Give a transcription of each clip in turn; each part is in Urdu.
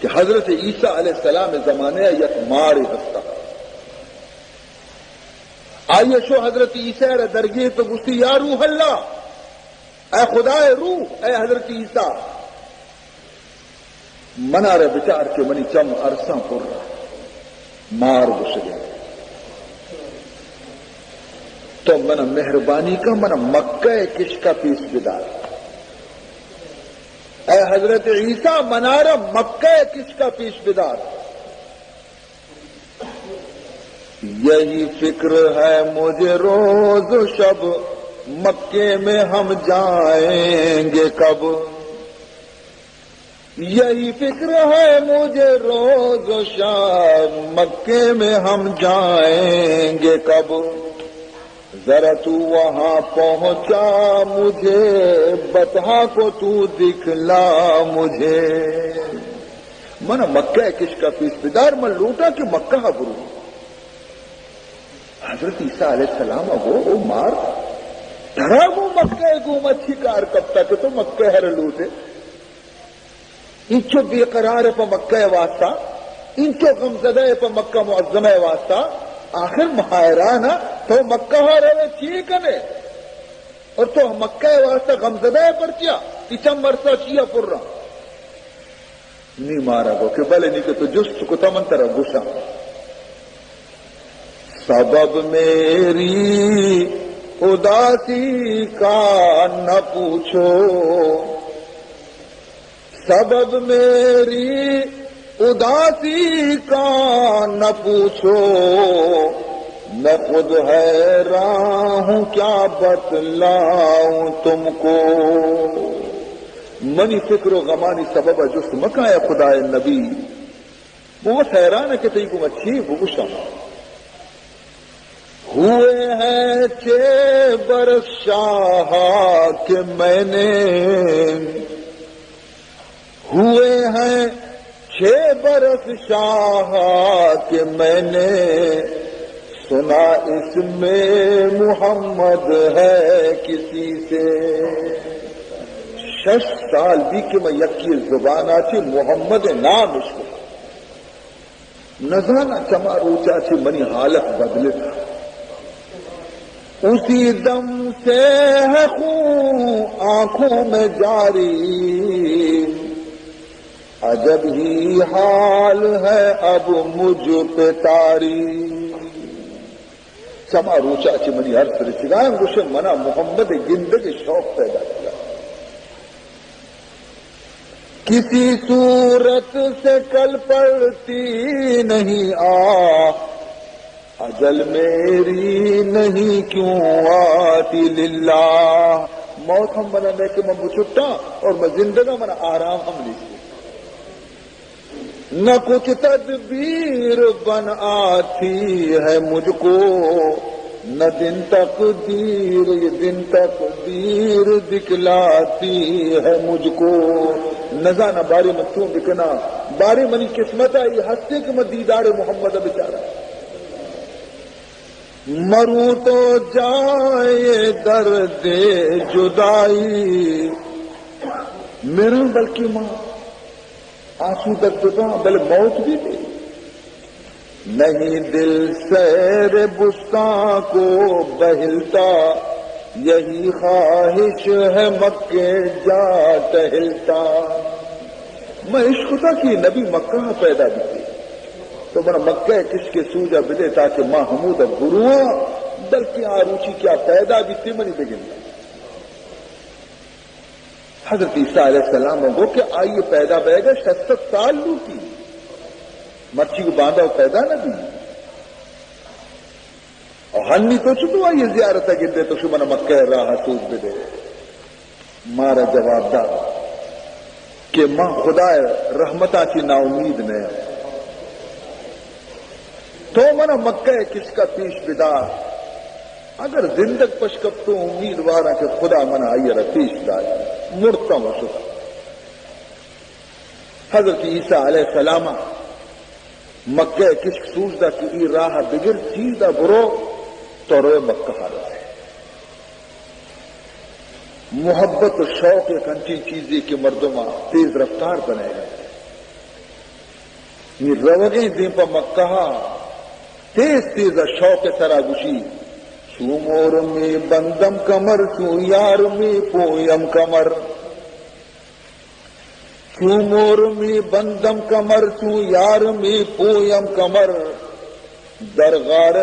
کہ حضرت عیسیٰ علیہ السلام زمانے یک مار ہستا آئیے شو حضرت عیسیٰ رہ درگی تو گستی یا روح اللہ، اے خدا روح، اے حضرت عیسیٰ منا رہ بچار کے منی چم عرصہ پر رہا مار گس گئے تو منا مہربانی کا منا مکہ کش کا پیس بدار، اے حضرت عیسیٰ منارہ مکہ کس کا پیش بدار، یہی فکر ہے مجھے روز و شب مکے میں ہم جائیں گے کب، یہی فکر ہے مجھے روز و شب مکے میں ہم جائیں گے کب، ذرا تو وہاں پہنچا مجھے بتا کو تو دکھلا مجھے، من مکہ کش کا پیس بدار من لوٹا کہ مکہ برو، حضرت عیسیٰ علیہ السلام وہ مار ڈرا وہ مکہ کو مچھی کار کبتا کہ تو مکہ ہر لوٹے، انچو بے قرار پا مکہ واسطہ، انچو غمزدہ پا مکہ معظمہ واسطہ، آخر مہائرانا تو مکہ ہو رہے چیئے کنے اور تو مکہ واسطہ غمزدہ پر کیا تیچم مرسا چیا پر رہا نہیں مارا گو کہ بلے نہیں کہ تو جست کو تمن طرح گسا، سبب میری اداسی کا نہ پوچھو، سبب میری اداسی کا نہ پوچھو، میں خود حیران ہوں کیا بتلاؤں تم کو، منی فکر و غمانی سبب جس مکہ ہے خدا نبی، بہت حیران ہے کہ تئی کو اچھی بگوشا ہوئے ہیں 6 برس شاہ کہ میں نے، ہوئے ہیں 6 برس شاہ کہ میں نے، سنا اس میں محمد ہے کسی سے، 6 سال بھی کہ میں یکی زبان آچی محمد نام اس کو نزانا چما روچا چی منی حالت بدلے تھا، اسی دم سے ہے خون آنکھوں میں جاری، عجب ہی حال ہے اب مجھ پہ تاری، چما روچا چی منی ہر سرچگاہ گوشے منا محمد گندگی شوق پیدا کیا، کسی صورت سے کل پڑتی نہیں اجل میری نہیں کیوں آتی للہ، موت ہم منا لے کے میں بچٹا اور میں زندگا منا آرام ہم لیتے، نہ کچھ تدبیر بن آتی ہے مجھ کو، نہ دن تقدیر یہ دن تقدیر دکھلاتی ہے مجھ کو، نہ باری میں کیوں بکنا، باری منی قسمت ہے یہ ہستے کہ میں دیدار محمد بچارا، مروں تو جائے درد جدائی میرا بلکہ ماں آنسو درد بل موت بھی دے، نہیں دل سیر بستاں کو بہلتا، یہی خواہش ہے مکے جا ٹہلتا، میں عشق تھا کہ نبی مکہ پیدا بھی تھے تو منا مکہ کس کے سوجا بلے تاکہ ماں حمود گروا بلکہ آروچی کیا پیدا بھی تھی منی بگن، حضرت عیسیٰ علیہ السلام وہ کہ آئیے پیدا بہ گئے 67 سال لوٹی مرچی کو باندھا پیدا نہ دی، اور ہنی تو چکو آئیے زیارت گردے تو شمنا مکہ راہ سوز بھی دے، مارا جواب دا کہ ماں خدا رحمتہ کی نا امید نے تو منا مکہ کس کا پیش بدار، اگر زندگ پشکب تو امیدوارا کہ خدا منا آئیے پیش دار مرتا ہوں شکا، حضرت عیسیٰ علیہ السلام مکہ کس سوزدہ کی ای راہ بگر چیزدہ برو تو روئے مکہ حالت ہے، محبت و شوق ایک انچی چیزیں کہ مردمہ تیز رفتار بنے گئے، یہ روگیں دیں پا مکہ تیز تیز شوق سرا گشی چو مور میں بندم کمر چو یار میں پویم کمر چو مور میں بندم کمر چو یار میں پویم کمر درغار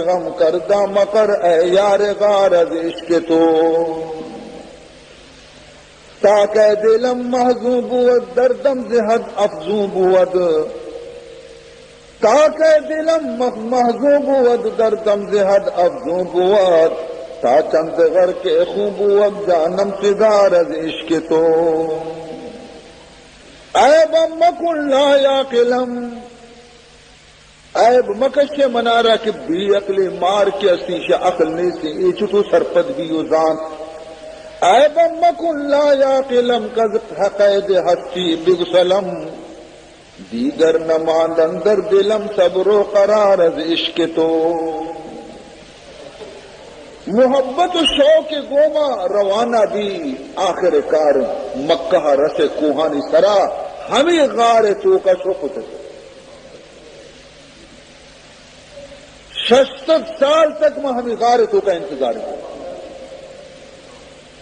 غم کردہ مکر اے یار غار از عشق تو تاکہ دلم محضو بود دردم زہد افزو بود تاکہ دلم محضو بود دردم زہد افزو بود تا چند غر کے خوب بود جانم سزار از عشق تو عیبم مکن لا یاقلم عیب مکش منارا کہ بھی عقل مار کے اسیش عقل نے سے ایچتو سرپد بھی وزان عیبم مکن لا یاقلم کز حقید ہستی بگسلم دیگر نماند اندر دلم صبر و قرار از عشق تو محبت و شوق گوما روانہ بھی آخر کار مکہ رس کوہانی سرا ہمیں غار تو کا شوق ہوتا 60 سال تک میں ہمیں غار تو کا انتظار کیا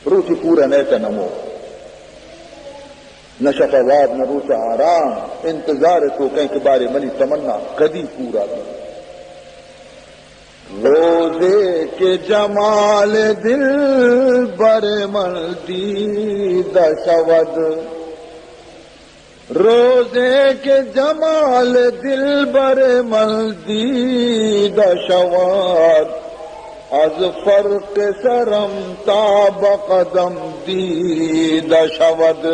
روچی پورا نیتا نمو نہ شفاواد نہ روچا آرام انتظار تو کہیں کے بارے منی تمنا کدی پورا بھی روزے کے جمال دل بر ملدید شود روزے کے جمال دل بر ملدید شود از فرق سرم تا بقدم دید شود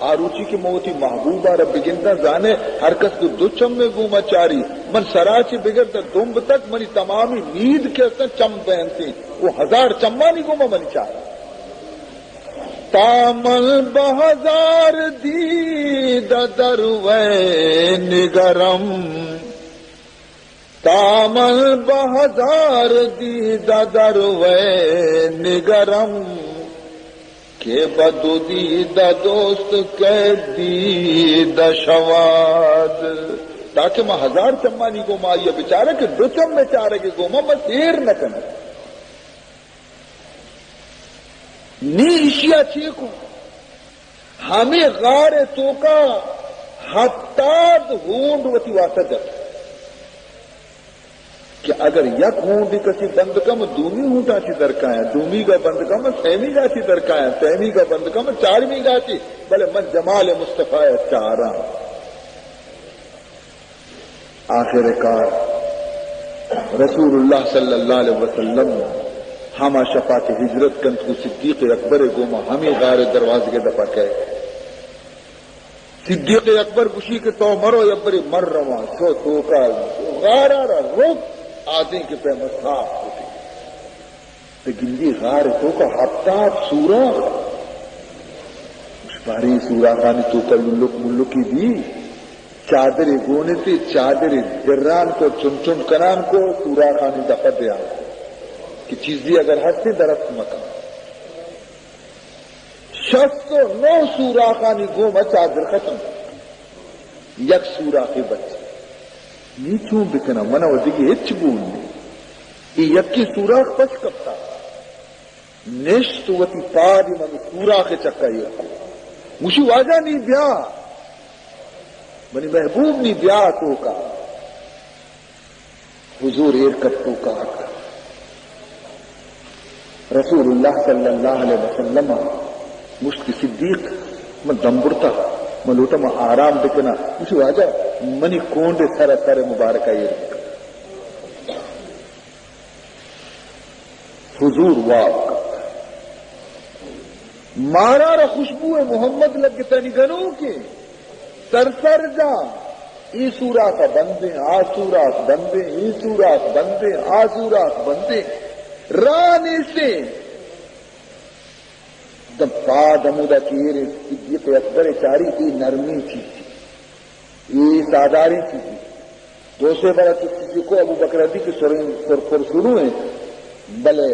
آروچی کی موتی محبوبہ رب بگنتا زانے ہر کس کو دو چم میں گوما چاری من سراچی بگرتا دمب تک منی تمامی نید کے اس نے چم پہنتی وہ 1000 چمہ نہیں گوما منی چاری تامل بہزار دید دروے نگرم تامل بہزار دید دروے نگرم کہ بدو دید دوست کہ دید شواد تاکہ میں 1000 چمہ نہیں گوما یہ بیچارہ کہ 2 چم میں چارے کے گوما بس دیر نہ کرنا نی اشیاء چیکو ہمیں غار تو کا ہتاد ہونڈ وتی واسطہ جب کہ اگر یک ہونڈی کسی بند کم دومی ہونڈا چی درکایا دومی کا بند کم سیمی گا چی درکایا سیمی کا بند کم 4ویں گا چی بلے من جمال مصطفیٰ چارا آخر کار رسول اللہ صلی اللہ علیہ وسلم ہما شفا کے ہجرت کن کو صدیق اکبر گوما ہمیں غار دروازے کے دفع کہے صدیق اکبر گشی کے تو مرو یبری مر رواں سو تو کا غارا روک آدھے کے پہ مساف ہوتی تو گندی غار تو کا ہفتاد سورا اس باری سورا خانی تو کا ملکی دی چادر گونے تھی چادر جران کو چن چن کنان کو سورا خانی دفع دیا کہ چیزی اگر ہستے درخت مکان 609 سوراخانی گوما چادر ختم یک سوراخی بچے نیچوں بکنا منع و دیگی ہچ بولنے یہ یکی سوراخ پس کبتا نشت وتی پادی من سوراخ چکا یہ کو مجھے واجہ نہیں بیا منی محبوب نہیں بیا تو کا حضور ایرکت تو کا رسول اللہ صلی اللہ علیہ وسلم مشت صدیق من دمبرتا من لوٹا من آرام دکنا مجھے واجہ منی کونڈے سر سر مبارکہ یہ رکھا حضور واق مارا را خوشبو محمد لگتا نگنوں کے سر سر جا ای سورات بندے آ سورات بندے ای سورات بندے آ سورات بندے رانے سے دم پاد امودہ کیرے صدیق اکبر چاری ای نرمی چیزی ای ساداری چیزی دوسرے بڑا کسی کو ابو بکر دی کی سر شروع ہیں بلے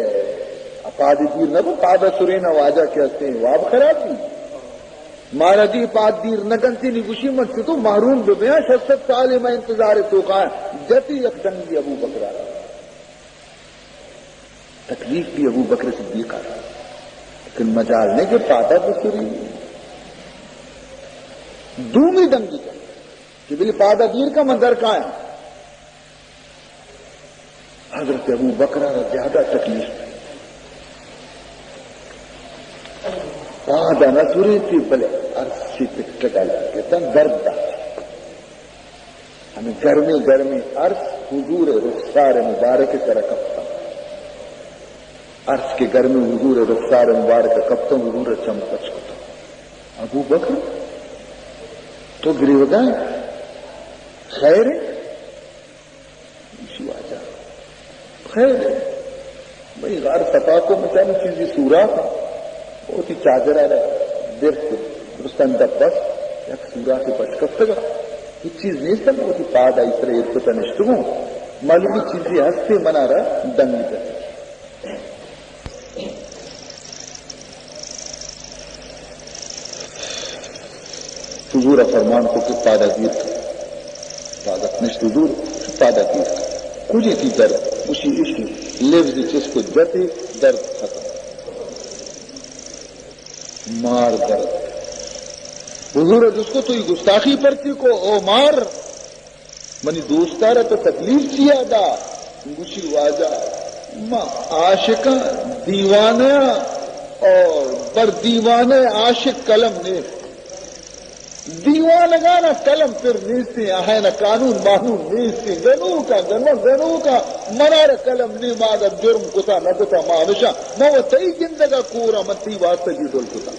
پاد دیر نہ پاد سرین واجہ کہتے ہیں واب خرابی مارا دی پات دیر نگنتی نگوشی مت سے تو محروم بے بیاں 60 سال میں انتظار تو کا جتی یک دنگی ابو بکر آ رہا تکلیف بھی ابو بکر صدیق آ رہا لیکن مجال نے کہ پاتا تو سری دومی دنگی کا کہ بلی پادا دیر کا منظر کا ہے حضرت ابو بکر زیادہ تکلیف پادا نہ سری تھی بلے عرصی پہ ڈالا کہتا درد دا ہمیں گرمی گرمی عرص حضور رخسار مبارک سے رکھتا عرص کے گرمی حضور رخسار مبارک کپتا حضور چمکچ کتا ابو بکر تو گریوگا خیر ہے اسی آجا خیر ہے بھئی غار سپا کو مثلا چیزی سورا تھا وہ تھی چادرہ رہا درست رستان دا بس یک سورا سے بچ کفتا گا یہ چیز نہیں ستا وہ تھی پادا اس طرح ایک پتا نشتگوں معلومی چیزی ہستے منا رہا دنگی کرتا حضور فرمان کو کہ پادا دیر کا پادت نشت حضور پادا دیر کا کچھ تھی درد اسی اسی لفظ جس کو جتے درد ختم مار درد حضور جس کو تو یہ گستاخی پرتی کو او مار منی دوستا رہا تو تکلیف چیا دا گوشی واجہ ماں عاشقہ دیوانہ اور بر دیوانے عاشق قلم نے دیوان گانا قلم پھر نیستی ہے نا قانون بانون نیستی گنو کا منار قلم نی مادا جرم کتا نہ کتا مانشا نہ وہ تئی زندگا کورا منتی واسطہ جی دول کتا